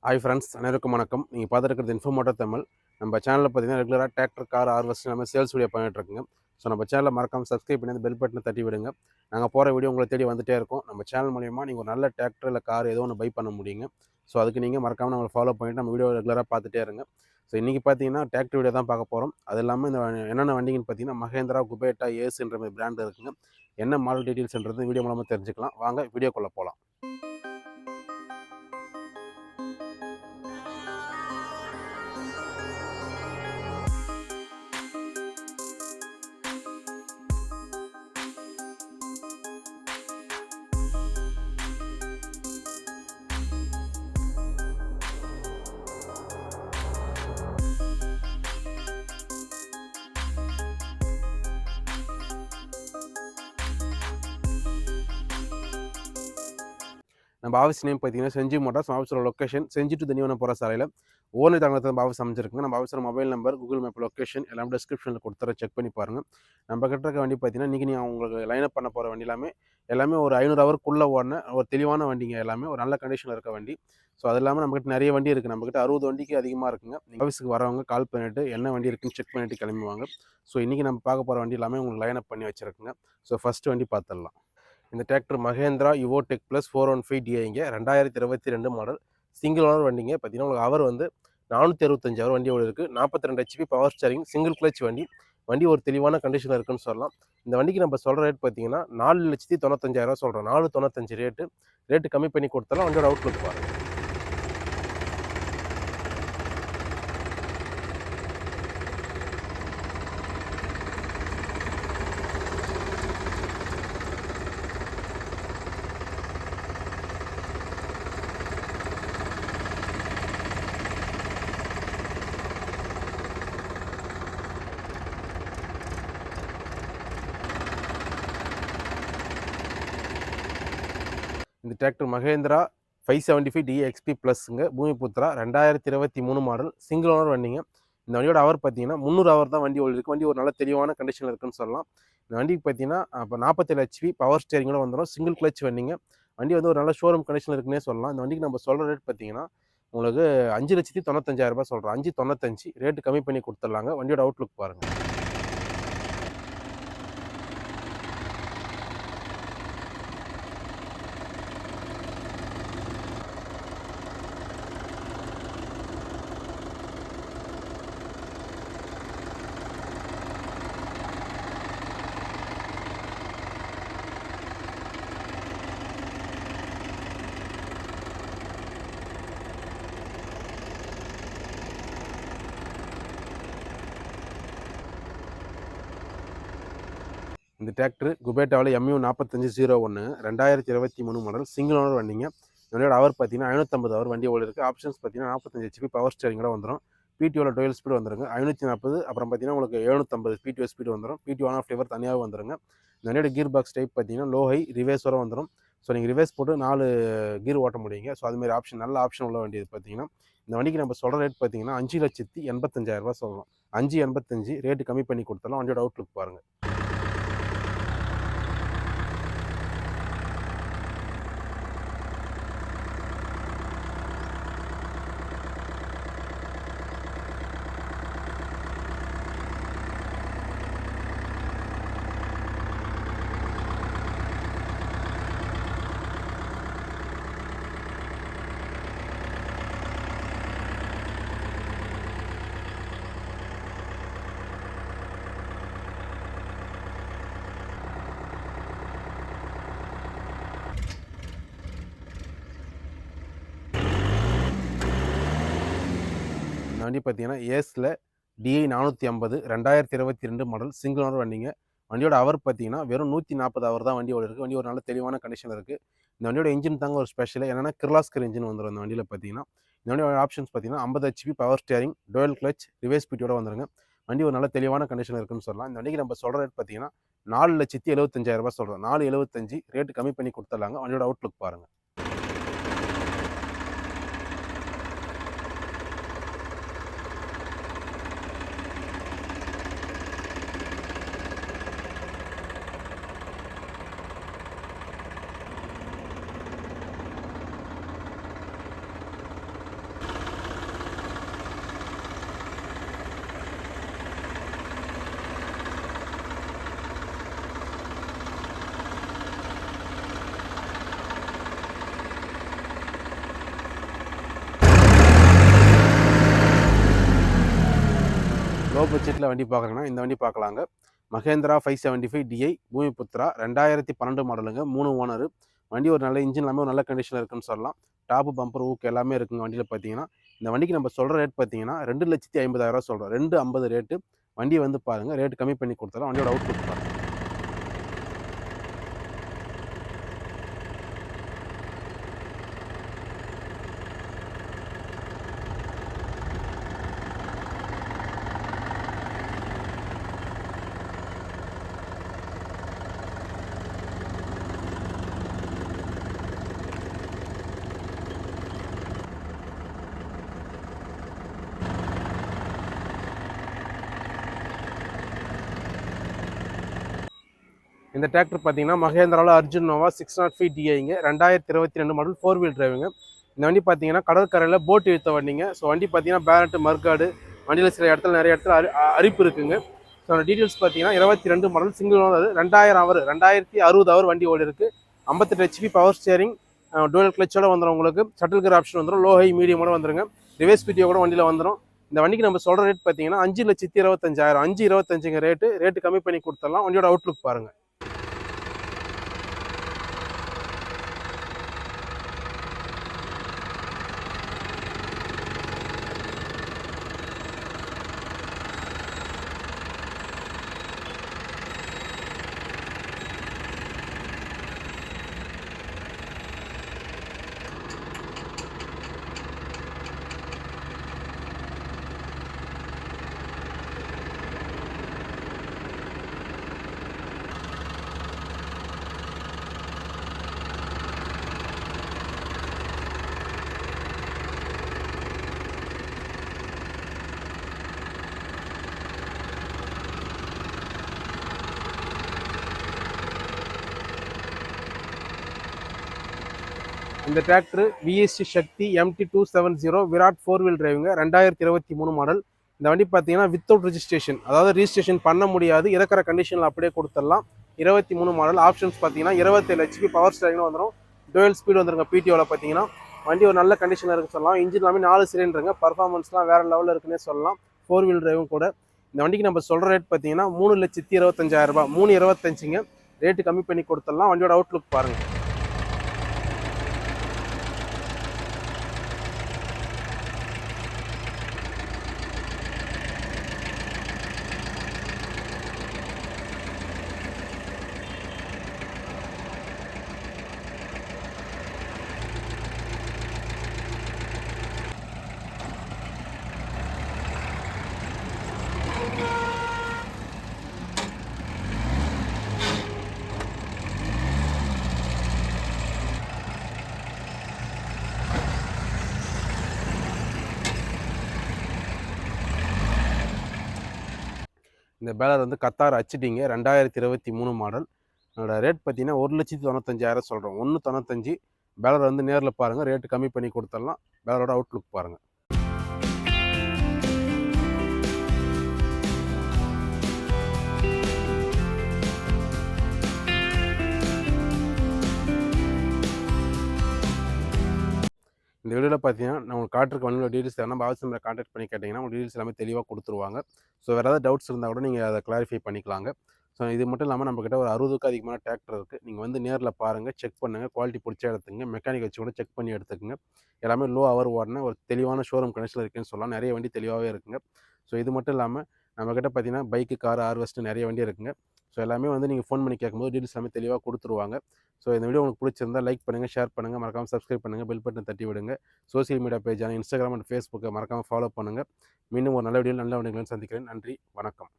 Hi friends, அனைவருக்கும் வணக்கம். நீங்கள் பார்த்துருக்கிறது இன்ஃபோமோட்டோ தமிழ். நம்ம சேனலில் பார்த்தீங்கன்னா ரெகுலராக டிராக்டர், கார், ஹார்வெஸ்டர் எல்லாமே சேல்ஸ் வீடியோ பண்ணிட்டுருக்குங்க. ஸோ நம்ம சேனலை மறக்காமல் சப்ஸ்கிரைப் பண்ணி அந்த பெல் பட்டனை தட்டி விடுங்க. நாங்கள் போகிற வீடியோ உங்களை தேடி வந்துகிட்டே இருக்கும். நம்ம சேனல் மூலிமா நீங்கள் ஒரு நல்ல டிராக்டர் இல்லை கார் ஏதோ ஒன்று பை பண்ண முடியுங்க. ஸோ அதுக்கு நீங்கள் மறக்காமல் நம்மளை ஃபாலோ பண்ணிவிட்டு நம்ம வீடியோ ரெகுலராக பார்த்துட்டே இருங்க. ஸோ இன்றைக்கி பார்த்தீங்கன்னா டிராக்டர் வீடியோ தான் பார்க்க போகிறோம். அது இல்லாமல் இந்த என்னென்ன வண்டிங்கன்னு பார்த்தீங்கன்னா மகேந்திரா, குபேட்டா, ஏஸ்ன்ற மாதிரி பிராண்ட் இருக்குங்க. என்ன மாடல் டீட்டெயில்ஸ்ன்றது வீடியோ மூலமாக தெரிஞ்சுக்கலாம். வாங்க வீடியோக்குள்ளே போகலாம். நம்ம ஆஃபீஸ் நேம் பார்த்தீங்கன்னா செஞ்சி மோட்டார்ஸ். ஆஃபீஸோட லொக்கேஷன் செஞ்சி டு திண்டிவனம் போகிற சாலையில் ஓனர் தங்கத்தில் நம்ம ஆஃபீஸ் அமைச்சிருக்குங்க. நம்ம ஆஃபீஸோட mobile number, Google map location எல்லாம் டிஸ்கிரிப்ஷனில் கொடுத்துற செக் பண்ணி பாருங்கள். நம்ம கிட்ட இருக்க வண்டி பார்த்தீங்கன்னா இன்றைக்கி நீங்கள் உங்களுக்கு லைனப் பண்ண போகிற வண்டி எல்லாமே ஒரு 500 ஹவருக்குள்ளே ஓடின ஒரு தெளிவான வண்டிங்க. எல்லாமே ஒரு நல்ல கண்டிஷனில் இருக்க வண்டி. ஸோ அது இல்லாமல் நம்மகிட்ட நிறைய வண்டி இருக்குது. நம்மகிட்ட 60 வண்டிக்கு அதிகமாக இருக்குங்க. ஆஃபீஸுக்கு வரவங்க கால் பண்ணிவிட்டு என்ன வண்டி இருக்குன்னு செக் பண்ணிவிட்டு கிளம்புவாங்க. ஸோ இன்றைக்கி நம்ம பார்க்க போகிற வண்டி எல்லாமே உங்களுக்கு லைனப் பண்ணி வச்சுருக்குங்க. ஸோ ஃபஸ்ட்டு வண்டி பார்த்துடலாம். இந்த டிராக்டர் மகேந்திரா யுவோடெக் ப்ளஸ் 415 டிஐங்க 2022 மாடல் சிங்கிள் ஓனர் வண்டிங்க. பார்த்தீங்கன்னா உங்களுக்கு அவர் வந்து 465 ஹவர் வண்டி இருக்குது. 42 HP power steering, single clutch வண்டி. வண்டி ஒரு தெளிவான கண்டிஷனில் இருக்குன்னு சொல்லலாம். இந்த வண்டிக்கு நம்ம சொல்கிற ரேட் பார்த்தீங்கன்னா 4,95,000 சொல்கிறோம். 495 ரேட்டு கம்மி பண்ணி கொடுத்தாலும் வண்டியோட அவுட்லுக் பாருங்கள். இந்த டிராக்டர் மகேந்திரா 575 டிஎக்ஸ்பி ப்ளஸ்ங்க, பூமிபுத்ரா 2023 மாடல் சிங்கிள் ஓனர் வண்டிங்க. இந்த வண்டியோட ஹவர் பார்த்தீங்கன்னா 300 ஹவர் தான் வண்டி ஓடிருக்கு. வண்டி ஒரு நல்ல தெளிவான கண்டிஷனில் இருக்குன்னு சொல்லலாம். இந்த வண்டிக்கு பார்த்தீங்கன்னா இப்போ 47 ஹெச்பி பவர் ஸ்டேரிங்கோட வந்துடும். சிங்கிள் கிளச் வண்டிங்க. வண்டி வந்து ஒரு நல்ல ஷோரூம் கண்டிஷனில் இருக்குன்னே சொல்லலாம். இந்த வண்டிக்கு நம்ம சொல்கிற ரேட் பார்த்தீங்கன்னா உங்களுக்கு 5,95,000 சொல்கிறோம். 5,95 ரேட்டு கம்மி பண்ணி கொடுத்துடலாங்க. வண்டியோட அவுட்லுக் பாருங்கள். இந்த டிராக்டர் குபேட்டாவில் MU4501 2023 மாடல் சிங்கிள் ஓனர் வண்டிங்க. இதோட ஹவர் பார்த்தீங்கன்னா 550 ஹவர் வண்டி ஓடி இருக்குது. ஆப்ஷன்ஸ் பார்த்தீங்கன்னா 45 ஹெச்பி பவர் ஸ்டேரிங்கோட வந்துடும். பிடிஓவில் 12 ஸ்பீடு வந்துருங்க. 540 அப்புறம் பார்த்தீங்கன்னா உங்களுக்கு 750 பிடிஓ ஸ்பீடு வந்துடும். பிடிஓ ஆன் ஆஃப் லிவர் தனியாக வந்துருங்க. இந்த வண்டியோட கீர் பாக்ஸ் டைப் பார்த்தீங்கன்னா லோ ஹை ரிவேர்ஸோட வந்துடும். ஸோ நீங்கள் ரிவேர்ஸ் போட்டு 4 கீர் ஓட்ட முடியுங்க. ஸோ அதுமாரி ஆப்ஷன் நல்ல ஆப்ஷன் உள்ள வண்டி பார்த்தீங்கன்னா இந்த வண்டிக்கு நம்ம சொல்கிற ரேட் பார்த்தீங்கன்னா 5,85,000 சொல்லலாம். 5,85 ரேட்டு கம்மி பண்ணி கொடுத்தாலும் வண்டியோட அவுட்லுக் பாருங்கள். இந்த வண்டி பார்த்தீங்கன்னா ஏஸில் டிஐ 450 2022 மாடல் சிங்கிள் ஓனர் வண்டிங்க. வண்டியோட ஹவர் பார்த்தீங்கன்னா வெறும் 140 ஹவர் தான் வண்டி ஓடி இருக்குது. வண்டி ஒரு நல்ல தெளிவான கண்டிஷனில் இருக்குது. இந்த வண்டியோட இன்ஜின் தாங்க ஒரு ஸ்பெஷல். என்னென்னா கிர்லாஸ்கர் இன்ஜின் வந்துடும் இந்த வண்டியில் பார்த்தீங்கன்னா. இந்த வண்டியோட ஆப்ஷன்ஸ் பார்த்தீங்கன்னா 50 HP power steering, dual clutch, reverse ஸ்பீடோட வந்துருங்க. வண்டி ஒரு நல்ல தெளிவான கண்டிஷனில் இருக்குன்னு சொல்லலாம். இந்த வண்டிக்கு நம்ம சொல்கிற ரேட் பார்த்தீங்கன்னா 4,75,000 சொல்கிறோம். 4,75 ரேட்டு கம்மி பண்ணி கொடுத்துடலாங்க. வண்டியோட அவுட்லுக் பாருங்கள். லோ பட்ஜெட்டில் வண்டி பார்க்குறேன்னா இந்த வண்டி பார்க்கலாங்க. மகேந்திரா 575 டிஐ பூமிபுத்ரா 2012 மாடலுங்க. 3 ஓனரு. வண்டி ஒரு நல்ல இன்ஜின் எல்லாமே ஒரு நல்ல கண்டிஷனில் இருக்குன்னு சொல்லலாம். டாப்பு பம்பர் ஊக்கு எல்லாமே இருக்குங்க வண்டியில் பார்த்தீங்கன்னா. இந்த வண்டிக்கு நம்ம சொல்கிற ரேட் பார்த்தீங்கன்னா 2,50,000 சொல்கிறோம். 2,50,000 ரேட்டு. வண்டி வந்து பாருங்கள், ரேட் கம்மி பண்ணி கொடுத்தாலும் வண்டியோட அவுட்லுக் பாருங்கள். இந்த டிராக்டர் பார்த்தீங்கன்னா மகேந்திராவில் அர்ஜுன் நோவா 605 டிஐங்க. 2022 மாடல் 4 வீல் டிரைவுங்க. இந்த வண்டி பார்த்தீங்கன்னா கடற்கரையில் போட் இழுத்த வண்டிங்க. ஸோ வண்டி பார்த்தீங்கன்னா பேரட்டு மர்காடு வண்டியில் சில இடத்துல நிறைய இடத்துல அரிப்பு இருக்குங்க. ஸோ அந்த டீட்டெயில்ஸ் பார்த்தீங்கன்னா 22 மாடல் சிங்கிள் ஓனர். 2060 ஹவர் வண்டி ஓடி இருக்குது. 58 HP பவர் ஸ்டியரிங், டூயல் கிளச்சோட வந்துடும். உங்களுக்கு ஷட்டில் கியர் ஆப்ஷன் வந்துடும். லோ ஹை மீடியமோட வந்துருங்க. ரிவர்ஸ் வீடியோ கூட வண்டியில் வந்துடும். இந்த வண்டிக்கு நம்ம சொல்கிற ரேட் பார்த்தீங்கன்னா 5,25,000. 5,25,000 ரேட்டு கம்மி பண்ணி கொடுத்துடலாம். வண்டியோட அவுட்லுக் பாருங்கள். இந்த டிராக்டர் விஎஸ்டி சக்தி MT270 விராட் 4 வீல் டிரைவுங்க. 2023 மாடல். இந்த வண்டி பார்த்தீங்கன்னா வித்தவுட் ரிஜிஸ்ட்ரேஷன், அதாவது ரிஜிஸ்ட்ரேஷன் பண்ண முடியாது, இருக்கிற கண்டிஷனில் அப்படியே கொடுத்துடலாம். 23 மாடல். ஆப்ஷன்ஸ் பார்த்தீங்கன்னா 27 HP பவர் ஸ்டேரிங் வந்துடும். டூயல் ஸ்பீட் வந்துருங்க. பிடிஓவில் பார்த்தீங்கன்னா வண்டி ஒரு நல்ல கண்டிஷனில் இருக்குன்னு சொல்லலாம். இன்ஜின் எல்லாமே 4 சிலிண்டருங்க. பர்ஃபார்மன்ஸ்லாம் வேறு லெவலில் இருக்குன்னே சொல்லலாம். 4 வீல் டிரைவும் கூட. இந்த வண்டிக்கு நம்ம சொல்கிற ரேட் பார்த்தீங்கன்னா 3,25,000. 3,25,000 ரேட்டு கம்மி பண்ணி கொடுத்துடலாம். வண்டியோட அவுட்லுக் பாருங்கள். இந்த பேலர் வந்து கத்தார் ஹச்டிங்க. 2023 மாடல். அதோட ரேட் பார்த்தீங்கன்னா 1,95,000 சொல்கிறோம். 1,95. பேலர் வந்து நேரில் பாருங்கள், ரேட்டு கம்மி பண்ணி கொடுத்துடலாம். பேலரோட அவுட்லுக் பாருங்கள். இந்த வீடியோவில் பார்த்தீங்கன்னா நான் உங்களுக்கு காட்டுறக்கு வண்டியோட டீட்டெயில்ஸ் வேணால் பாஸ் நம்பரை கான்டாக்ட் பண்ணி கேட்டிங்கன்னா உங்களுக்கு டீட்டெயில்ஸ் எல்லாமே தெளிவாக கொடுத்துருவாங்க. ஸோ வேறு ஏதாவது டவுட்ஸ் இருந்தால் கூட நீங்கள் அதை கிளாரிஃபை பண்ணிக்கலாங்க. ஸோ இது மட்டும் இல்லாமல் நம்மக்கிட்ட ஒரு 60க்கு அதிகமான டிராக்டர் இருக்குது. நீங்கள் வந்து நேரில் பாருங்கள், செக் பண்ணுங்கள், குவாலிட்டி பிடிச்சா எடுத்துங்க, மெக்கானிக் வச்சு கூட செக் பண்ணி எடுத்துக்கங்க. எல்லாமே லோ ஹவர் ஓடின ஒரு தெளிவான ஷோரூம் கண்டிஷனில் இருக்குன்னு சொல்லலாம். நிறைய வண்டி தெளிவாகவே இருக்குங்க. ஸோ இது மட்டும் இல்லாமல் நம்மக்கிட்ட பார்த்தீங்கன்னா பைக்கு, கார், ஹார்வெஸ்ட்டு நிறைய வண்டி இருக்குங்க. ஸோ எல்லாமே வந்து நீங்கள் ஃபோன் பண்ணி கேட்கும்போது டீட்டெயில்ஸ் எல்லாமே தெளிவாக கொடுத்துருவாங்க. ஸோ இந்த வீடியோ உங்களுக்கு பிடிச்சிருந்தால் லைக் பண்ணுங்கள், ஷேர் பண்ணுங்கள், மறக்காமல் சப்ஸ்கிரைப் பண்ணுங்கள், பெல் பட்டன் தட்டி விடுங்க. சோசியல் மீடியா பேஜான இன்ஸ்டாகிராம் அண்ட் ஃபேஸ்புக்கை மறக்காமல் ஃபாலோ பண்ணுங்கள். மீண்டும் ஒரு நல்ல வீடியோவில் நல்ல வண்டிகளை சந்திக்கிறேன். நன்றி, வணக்கம்.